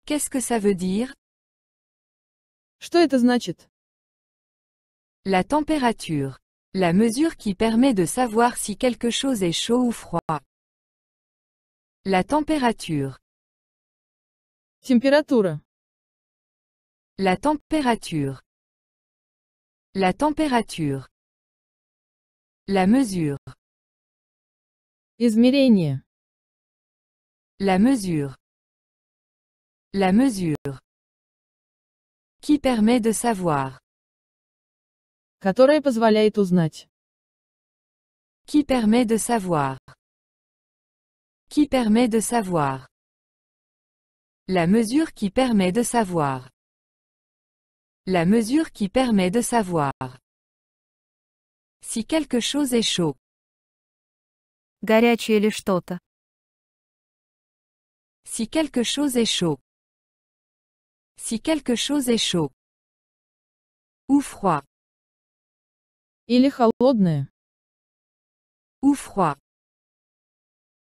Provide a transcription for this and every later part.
Qu'est-ce que ça veut dire? Что это значит? La température. La mesure qui permet de savoir si quelque chose est chaud ou froid. La température. Температура. La température. La température. La mesure. Измерение. La mesure. La mesure. Qui permet de savoir. Которая позволяет узнать. Qui permet de savoir. Qui permet de savoir. La mesure qui permet de savoir. La mesure qui permet de savoir. Si quelque chose est chaud. Горячее ли что-то? Si quelque chose est chaud. Si quelque chose est chaud. Ou froid. Или холодное. Ou froid.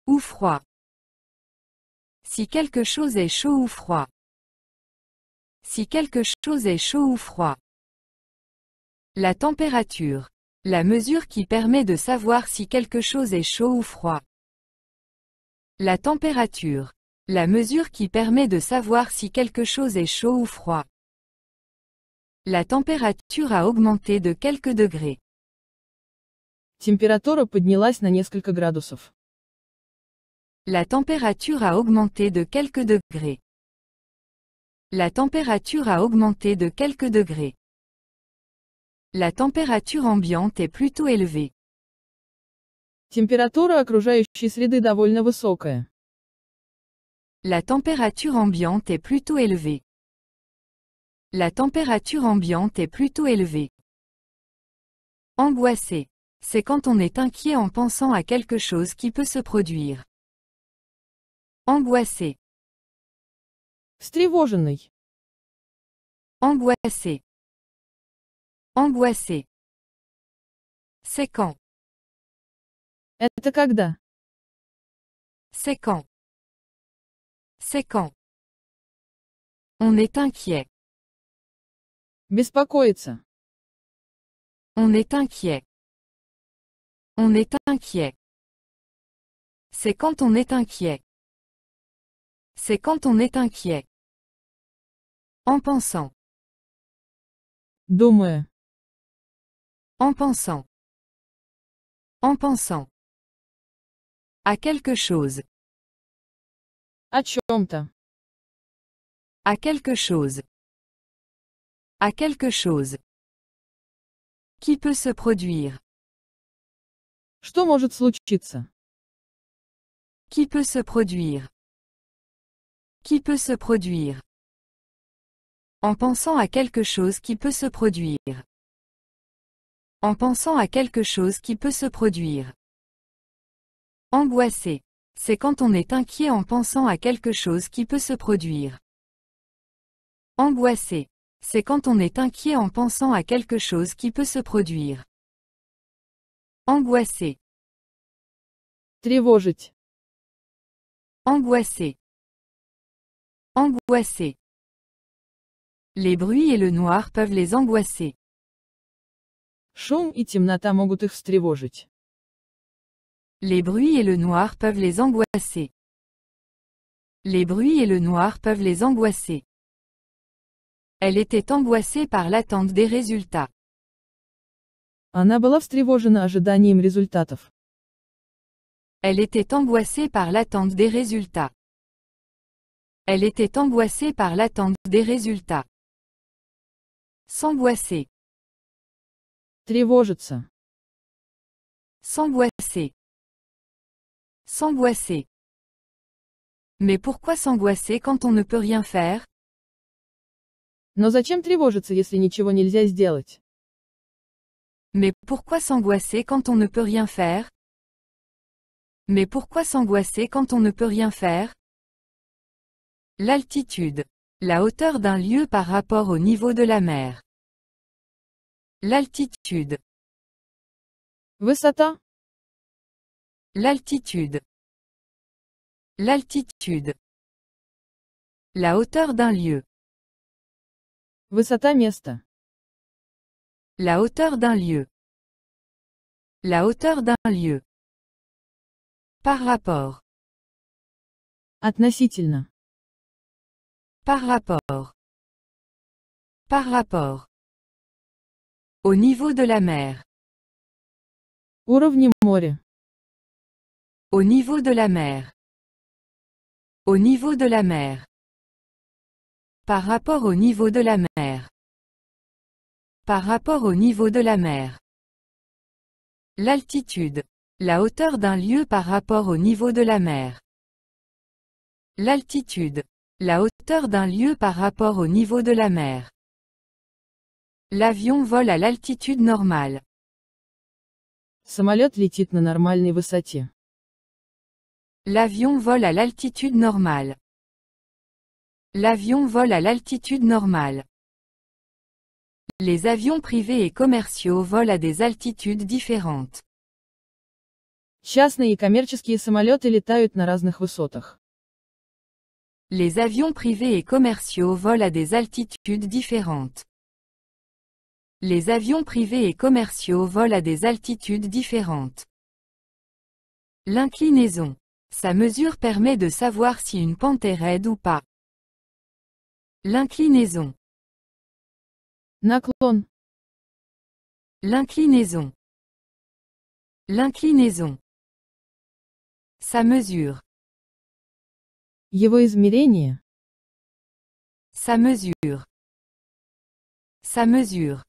Ou froid. Si quelque chose est chaud ou froid. Si quelque chose est chaud ou froid. La température. La mesure qui permet de savoir si quelque chose est chaud ou froid. La température. La mesure qui permet de savoir si quelque chose est chaud ou froid. La température a augmenté de quelques degrés. Температура поднялась на несколько градусов. La température a augmenté de quelques degrés. La température a augmenté de quelques degrés. La température ambiante est plutôt élevée. Температура окружающей среды довольно высокая. La température ambiante est plutôt élevée. La température ambiante est plutôt élevée. Angoissé. C'est quand on est inquiet en pensant à quelque chose qui peut se produire. Angoissé. Встревоженный. Angoissé. Angoissé. C'est quand. Это когда? C'est quand. C'est quand. On est inquiet. Беспокоиться. On est inquiet. On est inquiet. C'est quand on est inquiet. C'est quand on est inquiet. En pensant. Думая. En pensant. En pensant. À quelque chose. О чем-то. À quelque chose. À quelque chose. Qui peut se produire. Что может случиться? Qui peut se produire. Qui peut se produire. En pensant à quelque chose qui peut se produire. En pensant à quelque chose qui peut se produire. Angoissé. C'est quand on est inquiet en pensant à quelque chose qui peut se produire. Angoissé. C'est quand on est inquiet en pensant à quelque chose qui peut se produire. Angoissé. Тревожить. Angoissé. Angoissé. Les bruits et le noir peuvent les angoisser. Шум и темнота могут их встревожить. Les bruits et le noir peuvent les angoisser. Les bruits et le noir peuvent les angoisser. Elle était angoissée par l'attente des résultats. Она была встревожена ожиданием результатов. Elle était angoissée par l'attente des résultats. Elle était angoissée par l'attente des résultats. S'angoisser. Тревожиться. S'angoisser. S'angoisser. Mais pourquoi s'angoisser quand on ne peut rien faire? Но зачем тревожиться, если ничего нельзя сделать? Mais pourquoi s'angoisser quand on ne peut rien faire? Mais pourquoi s'angoisser quand on ne peut rien faire? L'altitude. La hauteur d'un lieu par rapport au niveau de la mer. L'altitude. Высота. L'altitude. L'altitude. La hauteur d'un lieu. Высота места. La hauteur d'un lieu. La hauteur d'un lieu. Par rapport. Относительно. Par rapport. Par rapport. Au niveau de la mer. Уровни моря. Au niveau de la mer. Au niveau de la mer. Par rapport au niveau de la mer. Par rapport au niveau de la mer. L'altitude. La hauteur d'un lieu par rapport au niveau de la mer. L'altitude. La hauteur d'un lieu par rapport au niveau de la mer. L'avion vole à l'altitude normale. Самолет летит на нормальной высоте. L'avion vole à l'altitude normale. L'avion vole à l'altitude normale. Les avions privés et commerciaux volent à des altitudes différentes. Частные и коммерческие самолеты летают на разных высотах. Les avions privés et commerciaux volent à des altitudes différentes. Les avions privés et commerciaux volent à des altitudes différentes. L'inclinaison. Sa mesure permet de savoir si une pente est raide ou pas. L'inclinaison. Наклон. L'inclinaison. L'inclinaison. Sa mesure. Его измерение. Sa mesure. Sa mesure.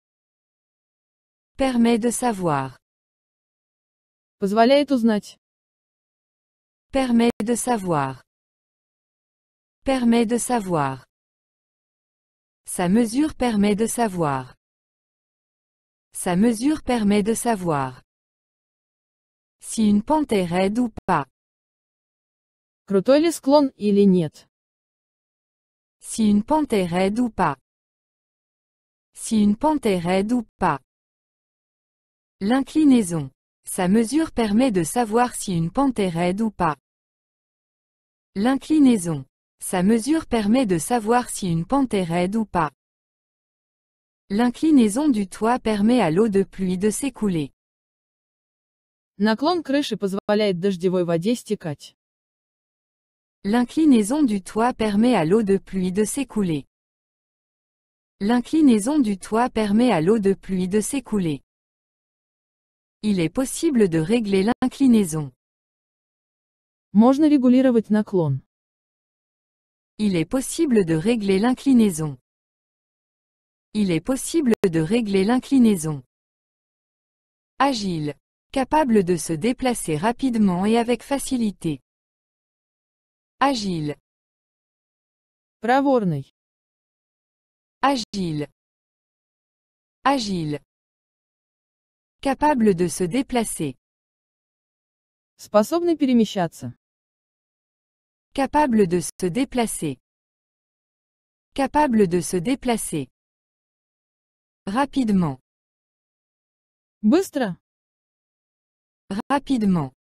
Permet de savoir. Позволяет узнать. Permet de savoir. Permet de savoir. Sa mesure permet de savoir. Sa mesure permet de savoir. Si une pente est raide ou pas. Крутой ли склон или нет? Si une pente est raide ou pas. Si une pente est raide ou pas. L'inclinaison. Sa mesure permet de savoir si une pente est raide ou pas. L'inclinaison. Sa mesure permet de savoir si une pente est raide ou pas. L'inclinaison du toit permet à l'eau de pluie de s'écouler. Наклон крыши позволяет дождевой воде стекать. L'inclinaison du toit permet à l'eau de pluie de s'écouler. L'inclinaison du toit permet à l'eau de pluie de s'écouler. Il est possible de régler l'inclinaison. Можно регулировать наклон. Il est possible de régler l'inclinaison. Il est possible de régler l'inclinaison. Agile. Capable de se déplacer rapidement et avec facilité. Agile. Проворный. Agile. Agile. Capable de se déplacer. Способный перемещаться. Capable de se déplacer. Capable de se déplacer. Rapidement. Быстро. Rapidement.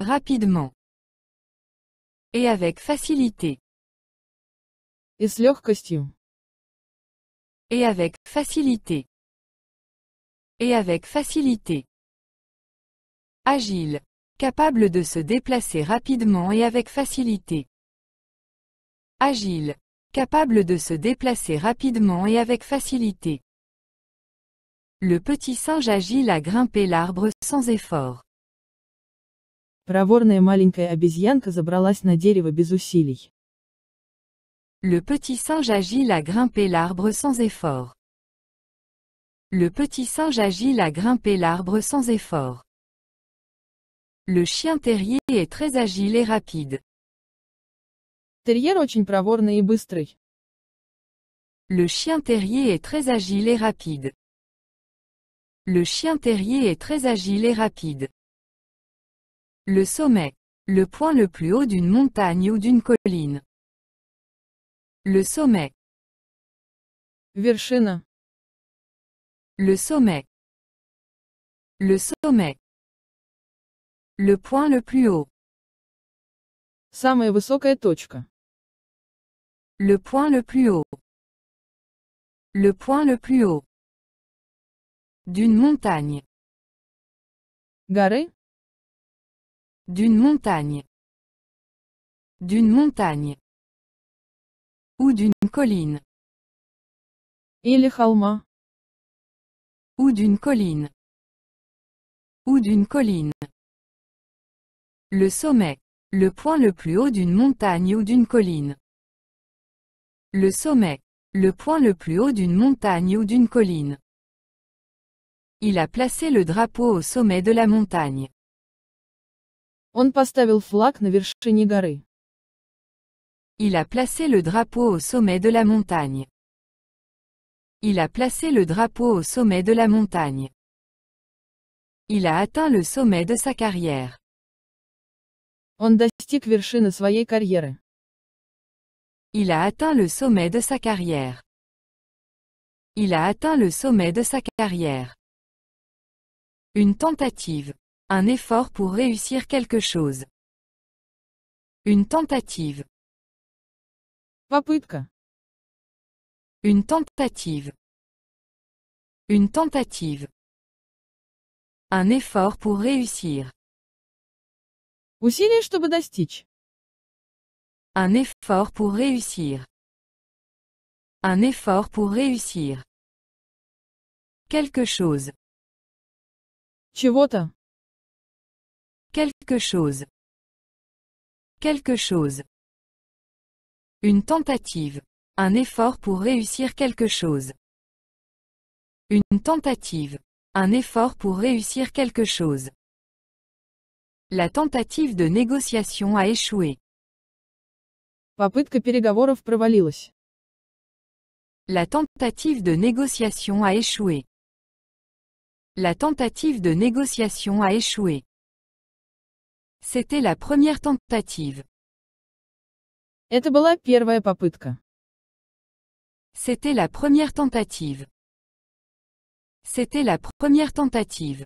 Rapidement. Et avec facilité. И с легкостью. Et avec facilité. Et avec facilité. Agile. Capable de se déplacer rapidement et avec facilité. Agile. Capable de se déplacer rapidement et avec facilité. Le petit singe agile a grimpé l'arbre sans effort. Проворная маленькая обезьянка забралась на дерево без усилий. Le petit singe agile a grimpé l'arbre sans effort. Le petit singe agile a grimpé l'arbre sans effort. Le chien terrier est très agile et rapide. Терьер очень проворный и быстрый. Le chien terrier est très agile et rapide. Le chien terrier est très agile et rapide. Le sommet. Le point le plus haut d'une montagne ou d'une colline. Le sommet. Вершина. Le sommet. Le sommet. Le point le plus haut. Самая высокая точка. Le point le plus haut. Le point le plus haut. D'une montagne. Горы. D'une montagne. D'une montagne. Ou d'une colline. Или холма. Ou d'une colline. Ou d'une colline. Le sommet. Le point le plus haut d'une montagne ou d'une colline. Le sommet. Le point le plus haut d'une montagne ou d'une colline. Il a placé le drapeau au sommet de la montagne. Он поставил флаг на вершине горы. Il a placé le drapeau au sommet de la montagne. Il a placé le drapeau au sommet de la montagne. Il a atteint le sommet de sa carrière. Он достиг вершины своей карьеры. Il a atteint le sommet de sa carrière. Il a atteint le sommet de sa carrière. Une tentative. Un effort pour réussir quelque chose. Une tentative. Попытка. Une tentative. Une tentative. Un effort pour réussir. Усилие, чтобы достичь. Un effort pour réussir. Un effort pour réussir. Quelque chose. Чего-то. Quelque chose. Quelque chose. Une tentative. Un effort pour réussir quelque chose. Une tentative. Un effort pour réussir quelque chose. La tentative de négociation a échoué. Попытка переговоров провалилась. La tentative de négociation a échoué. La tentative de négociation a échoué. C'était la première tentative. Это была первая попытка. C'était la première tentative. C'était la première tentative.